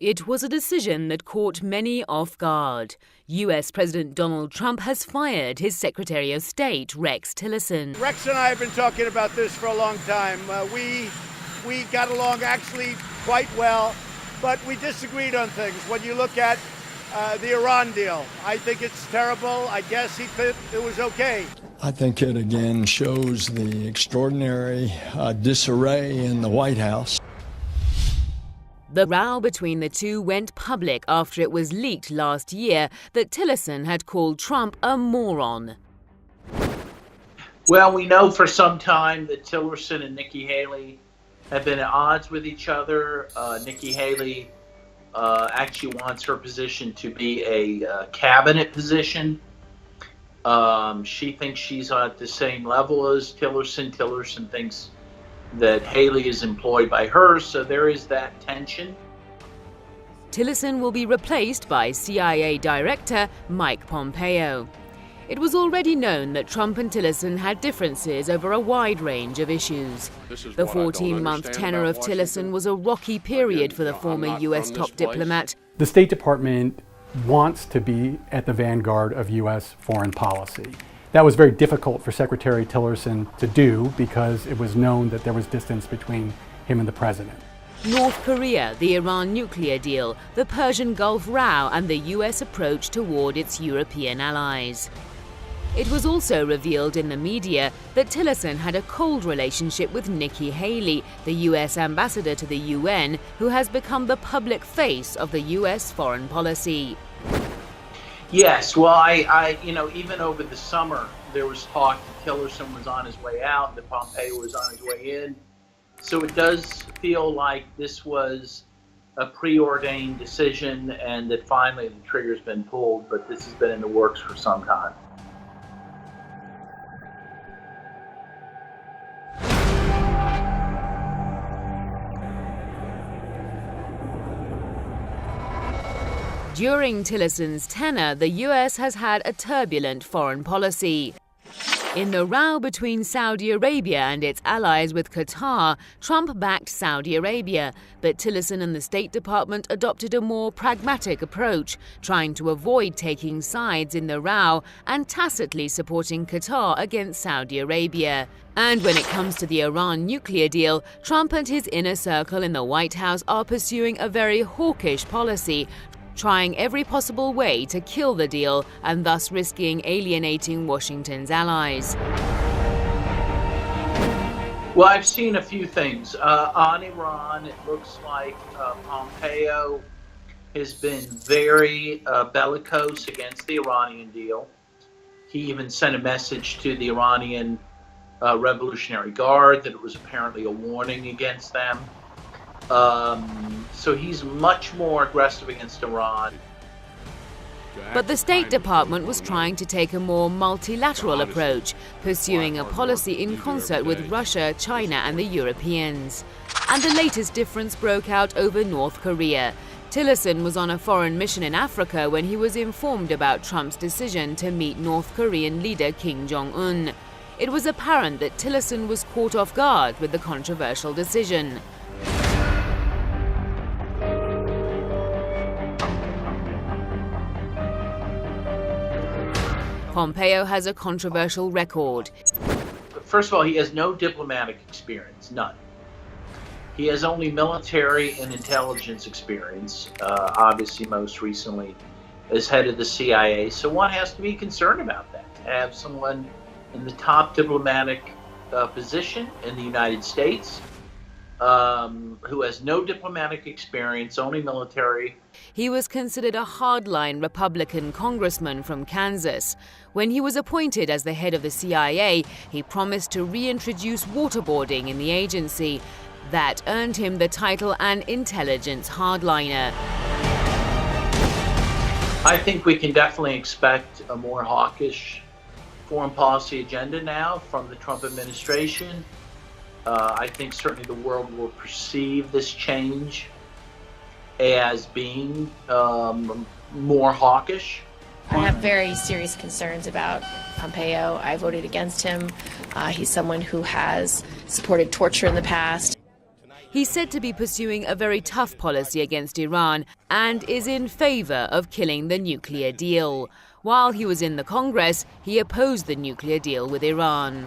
It was a decision that caught many off guard. U.S. President Donald Trump has fired his Secretary of State, Rex Tillerson. Rex and I have been talking about this for a long time. We got along actually quite well, but we disagreed on things. When you look at the Iran deal, I think it's terrible. I guess he thought it was okay. I think it again shows the extraordinary disarray in the White House. The row between the two went public after it was leaked last year that Tillerson had called Trump a moron. Well, we know for some time that Tillerson and Nikki Haley have been at odds with each other. Nikki Haley actually wants her position to be a cabinet position. She thinks she's at the same level as Tillerson. Tillerson thinks that Haley is employed by her, so there is that tension. Tillerson will be replaced by CIA Director Mike Pompeo. It was already known that Trump and Tillerson had differences over a wide range of issues. The 14-month tenure of Tillerson was a rocky period for the former U.S. top diplomat. The State Department wants to be at the vanguard of U.S. foreign policy. That was very difficult for Secretary Tillerson to do because it was known that there was distance between him and the president. North Korea, the Iran nuclear deal, the Persian Gulf row, and the U.S. approach toward its European allies. It was also revealed in the media that Tillerson had a cold relationship with Nikki Haley, the U.S. ambassador to the UN, who has become the public face of the U.S. foreign policy. Yes, well, I even over the summer, there was talk that Tillerson was on his way out, that Pompeo was on his way in. So it does feel like this was a preordained decision and that finally the trigger's been pulled, but this has been in the works for some time. During Tillerson's tenure, the U.S. has had a turbulent foreign policy. In the row between Saudi Arabia and its allies with Qatar, Trump backed Saudi Arabia, but Tillerson and the State Department adopted a more pragmatic approach, trying to avoid taking sides in the row and tacitly supporting Qatar against Saudi Arabia. And when it comes to the Iran nuclear deal, Trump and his inner circle in the White House are pursuing a very hawkish policy, trying every possible way to kill the deal and thus risking alienating Washington's allies. Well, I've seen a few things. On Iran, it looks like Pompeo has been very bellicose against the Iranian deal. He even sent a message to the Iranian Revolutionary Guard that it was apparently a warning against them. So he's much more aggressive against Iran. But the State Department was trying to take a more multilateral approach, pursuing a policy in concert with Russia, China, and the Europeans. And the latest difference broke out over North Korea. Tillerson was on a foreign mission in Africa when he was informed about Trump's decision to meet North Korean leader Kim Jong-un. It was apparent that Tillerson was caught off guard with the controversial decision. Pompeo has a controversial record. First of all, he has no diplomatic experience, none. He has only military and intelligence experience, obviously most recently as head of the CIA. So one has to be concerned about that, to have someone in the top diplomatic position in the United States who has no diplomatic experience, only military. He was considered a hardline Republican congressman from Kansas. When he was appointed as the head of the CIA, he promised to reintroduce waterboarding in the agency. That earned him the title an intelligence hardliner. I think we can definitely expect a more hawkish foreign policy agenda now from the Trump administration. I think certainly the world will perceive this change as being more hawkish. I have very serious concerns about Pompeo. I voted against him. He's someone who has supported torture in the past. He's said to be pursuing a very tough policy against Iran and is in favor of killing the nuclear deal. While he was in the Congress, he opposed the nuclear deal with Iran.